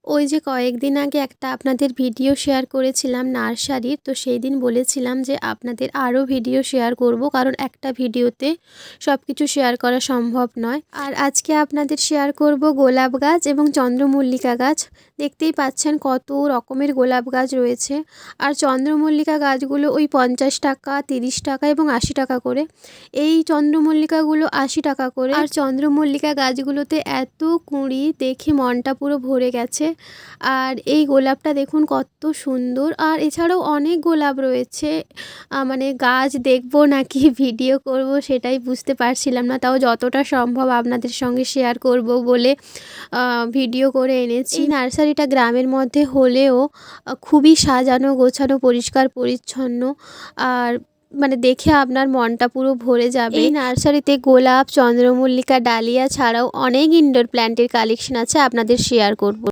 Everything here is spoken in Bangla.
ওই যে কয়েকদিন আগে একটা আপনাদের ভিডিও শেয়ার করেছিলাম নার্সারির, তো সেই দিন বলেছিলাম যে আপনাদের আরও ভিডিও শেয়ার করব, কারণ একটা ভিডিওতে সব কিছু শেয়ার করা সম্ভব নয়। আর আজকে আপনাদের শেয়ার করব গোলাপ গাছ এবং চন্দ্রমল্লিকা গাছ। দেখতেই পাচ্ছেন কত রকমের গোলাপ গাছ রয়েছে। আর চন্দ্রমল্লিকা গাছগুলো ওই 50 টাকা, 30 টাকা এবং 80 টাকা করে। এই চন্দ্রমল্লিকাগুলো 80 টাকা করে। আর চন্দ্রমল্লিকা গাছগুলোতে এত কুঁড়ি দেখে মনটা পুরো ভরে গেছে। আর এই গোলাপটা দেখুন কত সুন্দর। আর এছাড়াও অনেক গোলাপ রয়েছে, মানে গাছ দেখবো নাকি ভিডিও করব সেটাই বুঝতে পারছিলাম না, তাও যতটা সম্ভব আপনাদের সঙ্গে শেয়ার করব বলে ভিডিও করে এনেছি। নার্সারিটা গ্রামের মধ্যে হলেও খুবই সাজানো গোছানো, পরিষ্কার পরিচ্ছন্ন। আর মানে দেখে আপনার মনটা পুরো ভরে যাবে। এই নার্সারিতে গোলাপ, চন্দ্রমল্লিকা, ডালিয়া ছাড়াও অনেক ইনডোর প্ল্যান্টের কালেকশন আছে, আপনাদের শেয়ার করব।